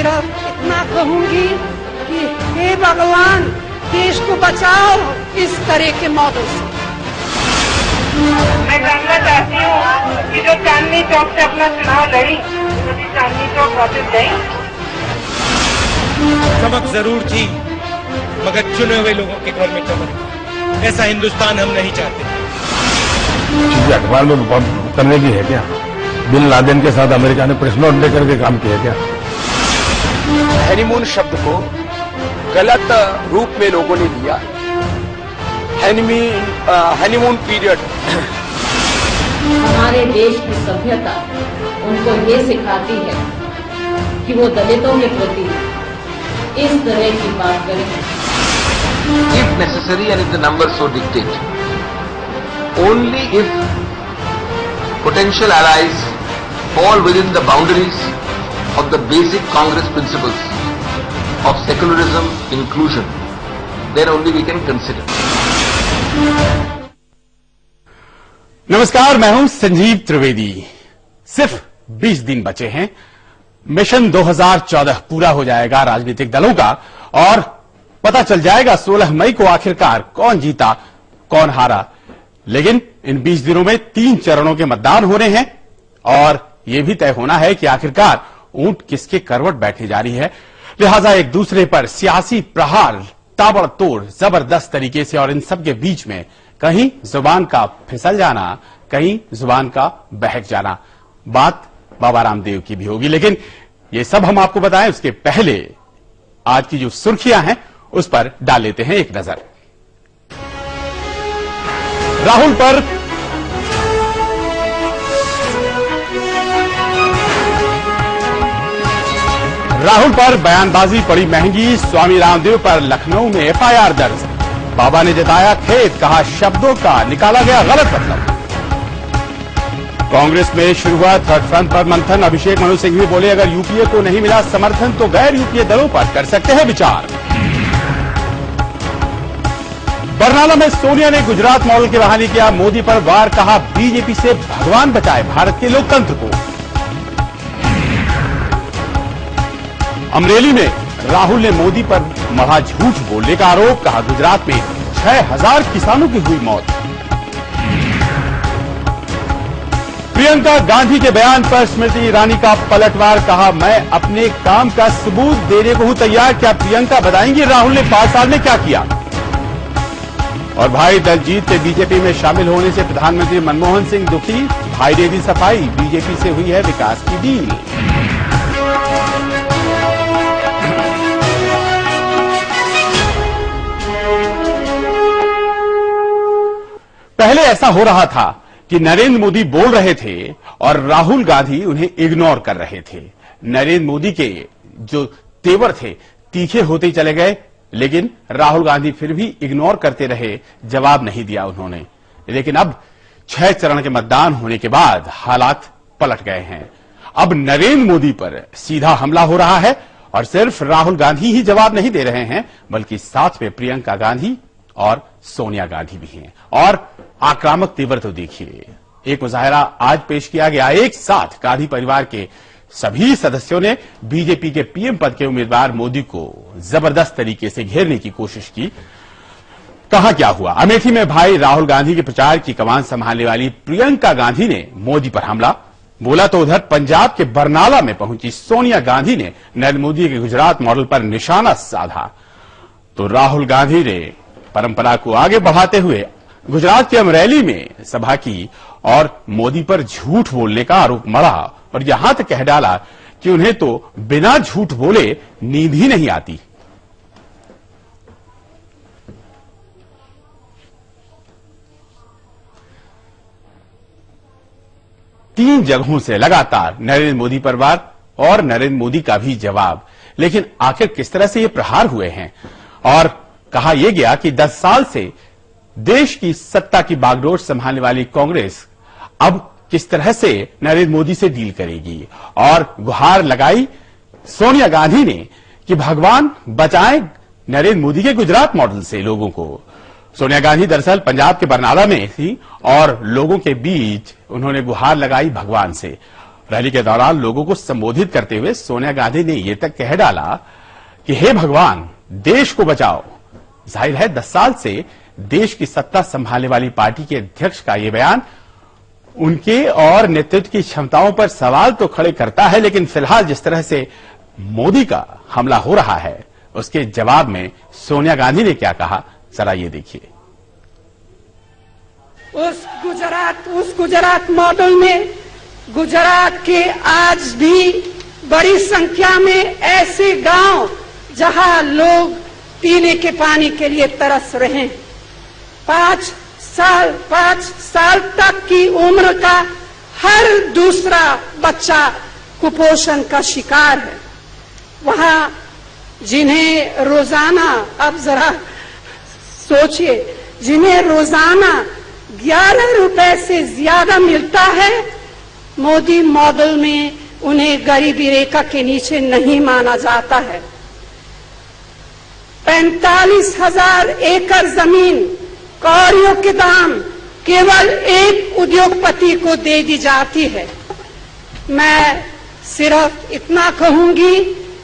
सिर्फ इतना कहूंगी कि हे भगवान, देश को बचाओ इस तरह के मॉडल से। मैं जानना चाहती हूँ कि जो चांदनी चौक से अपना चुनाव लड़ी, तो चांदनी चौक वापस गई। चमक जरूर थी, मगर चुने हुए लोगों के घर में चमक। ऐसा हिंदुस्तान हम नहीं चाहते। चीजें अखबार में करने की है क्या? बिन लादेन के साथ अमेरिका ने प्रेस नोट लेकर के काम किया क्या? हनीमून शब्द को गलत रूप में लोगों ने लिया। हनीमून पीरियड हमारे देश की सभ्यता उनको ये सिखाती है कि वो दलितों के प्रति इस तरह की बात करें। If necessary and if the numbers so dictate, only if potential allies fall within the boundaries of the basic Congress principles of secularism, inclusion, then only we can consider. नमस्कार, मैं हूं संजीव त्रिवेदी। सिर्फ 20 दिन बचे हैं, मिशन 2014 पूरा हो जाएगा राजनीतिक दलों का और पता चल जाएगा 16 मई को आखिरकार कौन जीता कौन हारा। लेकिन इन 20 दिनों में 3 चरणों के मतदान हो रहे हैं और यह भी तय होना है कि आखिरकार ऊंट किसके करवट बैठने जा रही है। लिहाजा एक दूसरे पर सियासी प्रहार ताबड़तोड़ जबरदस्त तरीके से, और इन सब के बीच में कहीं जुबान का फिसल जाना, कहीं जुबान का बहक जाना। बात बाबा रामदेव की भी होगी, लेकिन ये सब हम आपको बताएं उसके पहले आज की जो सुर्खियां हैं उस पर डाल लेते हैं एक नजर। राहुल पर बयानबाजी पड़ी महंगी, स्वामी रामदेव पर लखनऊ में एफआईआर दर्ज। बाबा ने जताया खेद, कहा शब्दों का निकाला गया गलत मतलब। कांग्रेस में शुरू हुआ थर्ड फ्रंट पर मंथन, अभिषेक मनु सिंह भी बोले अगर यूपीए को नहीं मिला समर्थन तो गैर यूपीए दलों पर कर सकते हैं विचार। बरनाला में सोनिया ने गुजरात मॉडल के बहाने किया मोदी पर वार, कहा बीजेपी से भगवान बचाए भारत के लोकतंत्र को। अमरेली में राहुल ने मोदी पर मढ़ा झूठ बोलने का आरोप, कहा गुजरात में 6000 किसानों की हुई मौत। प्रियंका गांधी के बयान पर स्मृति ईरानी का पलटवार, कहा मैं अपने काम का सबूत देने को हूं तैयार। क्या प्रियंका बताएंगी राहुल ने 5 साल में क्या किया? और भाई दलजीत के बीजेपी में शामिल होने से प्रधानमंत्री मनमोहन सिंह दुखी, भाई ने दी सफाई, बीजेपी से हुई है विकास की डील। पहले ऐसा हो रहा था कि नरेंद्र मोदी बोल रहे थे और राहुल गांधी उन्हें इग्नोर कर रहे थे। नरेंद्र मोदी के जो तेवर थे तीखे होते चले गए, लेकिन राहुल गांधी फिर भी इग्नोर करते रहे, जवाब नहीं दिया उन्होंने। लेकिन अब 6 चरण के मतदान होने के बाद हालात पलट गए हैं। अब नरेंद्र मोदी पर सीधा हमला हो रहा है और सिर्फ राहुल गांधी ही जवाब नहीं दे रहे हैं, बल्कि साथ में प्रियंका गांधी और सोनिया गांधी भी हैं। और आक्रामक तेवर तो देखिए, एक मुजाहिरा आज पेश किया गया। एक साथ गांधी परिवार के सभी सदस्यों ने बीजेपी के पीएम पद के उम्मीदवार मोदी को जबरदस्त तरीके से घेरने की कोशिश की। कहां क्या हुआ? अमेठी में भाई राहुल गांधी के प्रचार की कमान संभालने वाली प्रियंका गांधी ने मोदी पर हमला बोला, तो उधर पंजाब के बरनाला में पहुंची सोनिया गांधी ने नरेंद्र मोदी के गुजरात मॉडल पर निशाना साधा। तो राहुल गांधी ने परंपरा को आगे बढ़ाते हुए गुजरात के अमरेली में सभा की और मोदी पर झूठ बोलने का आरोप मढ़ा और यहां तक कह डाला कि उन्हें तो बिना झूठ बोले नींद ही नहीं आती। तीन जगहों से लगातार नरेंद्र मोदी पर वार और नरेंद्र मोदी का भी जवाब। लेकिन आखिर किस तरह से ये प्रहार हुए हैं? और कहा यह गया कि 10 साल से देश की सत्ता की बागडोर संभालने वाली कांग्रेस अब किस तरह से नरेंद्र मोदी से डील करेगी। और गुहार लगाई सोनिया गांधी ने कि भगवान बचाएं नरेंद्र मोदी के गुजरात मॉडल से लोगों को। सोनिया गांधी दरअसल पंजाब के बरनाला में थी और लोगों के बीच उन्होंने गुहार लगाई भगवान से। रैली के दौरान लोगों को संबोधित करते हुए सोनिया गांधी ने यह तक कह डाला कि हे भगवान, देश को बचाओ। जाहिर है 10 साल से देश की सत्ता संभालने वाली पार्टी के अध्यक्ष का यह बयान उनके और नेतृत्व की क्षमताओं पर सवाल तो खड़े करता है, लेकिन फिलहाल जिस तरह से मोदी का हमला हो रहा है उसके जवाब में सोनिया गांधी ने क्या कहा, जरा ये देखिए। उस गुजरात मॉडल में गुजरात के आज भी बड़ी संख्या में ऐसे गांव जहां लोग पीने के पानी के लिए तरस रहे हैं। 5 साल तक की उम्र का हर दूसरा बच्चा कुपोषण का शिकार है। वहां जिन्हें रोजाना, अब जरा सोचिए, जिन्हें रोजाना 11 रुपए से ज्यादा मिलता है, मोदी मॉडल में उन्हें गरीबी रेखा के नीचे नहीं माना जाता है। 45,000 एकड़ जमीन कौड़ियों के दाम केवल एक उद्योगपति को दे दी जाती है। मैं सिर्फ इतना कहूंगी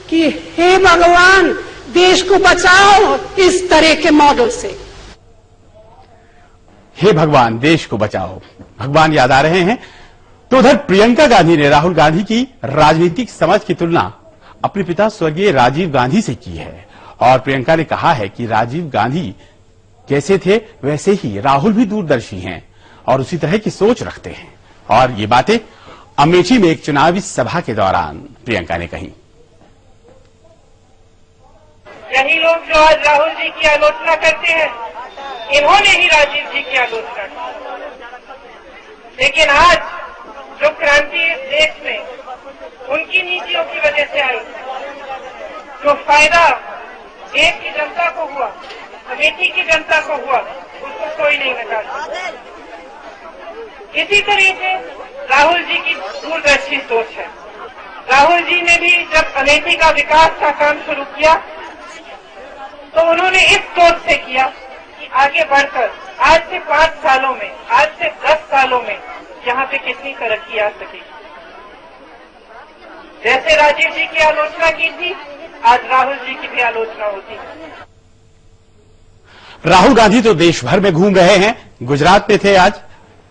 कि हे भगवान, देश को बचाओ इस तरह के मॉडल से। हे भगवान, देश को बचाओ, भगवान याद आ रहे हैं। तो उधर प्रियंका गांधी ने राहुल गांधी की राजनीतिक समझ की तुलना अपने पिता स्वर्गीय राजीव गांधी से की है और प्रियंका ने कहा है कि राजीव गांधी कैसे थे वैसे ही राहुल भी दूरदर्शी हैं और उसी तरह की सोच रखते हैं। और ये बातें अमेठी में एक चुनावी सभा के दौरान प्रियंका ने कही। यही लोग जो आज राहुल जी की आलोचना करते हैं, इन्होंने ही राजीव जी की आलोचना की। लेकिन आज जो क्रांति इस देश में उनकी नीतियों की वजह से आई, जो फायदा देश की जनता को हुआ, अमेठी की जनता को हुआ, उसको कोई नहीं नकार सकता। इसी तरह से राहुल जी की दूरदर्शी सोच है। राहुल जी ने भी जब अमेठी का विकास का काम शुरू किया तो उन्होंने इस सोच से किया कि आगे बढ़कर आज से 5 सालों में, आज से 10 सालों में यहाँ पे कितनी तरक्की आ सकेगी। जैसे राजीव जी की आलोचना की थी, आज राहुल जी की भी आलोचना होती है। राहुल गांधी तो देश भर में घूम रहे हैं, गुजरात में थे आज,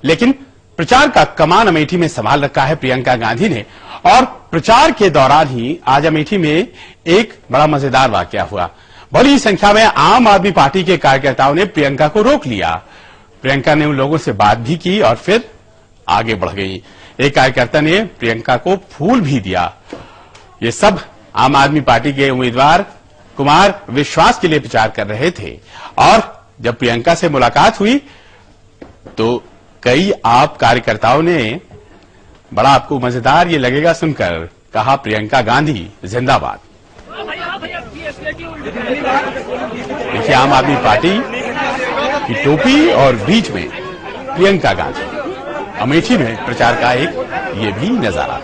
लेकिन प्रचार का कमान अमेठी में संभाल रखा है प्रियंका गांधी ने। और प्रचार के दौरान ही आज अमेठी में एक बड़ा मजेदार वाकया हुआ। बड़ी संख्या में आम आदमी पार्टी के कार्यकर्ताओं ने प्रियंका को रोक लिया। प्रियंका ने उन लोगों से बात भी की और फिर आगे बढ़ गई। एक कार्यकर्ता ने प्रियंका को फूल भी दिया। ये सब आम आदमी पार्टी के उम्मीदवार कुमार विश्वास के लिए प्रचार कर रहे थे। और जब प्रियंका से मुलाकात हुई तो कई आप कार्यकर्ताओं ने, बड़ा आपको मजेदार ये लगेगा सुनकर, कहा प्रियंका गांधी जिंदाबाद। देखिए, आम आदमी पार्टी की टोपी और बीच में प्रियंका गांधी। अमेठी में प्रचार का एक ये भी नजारा।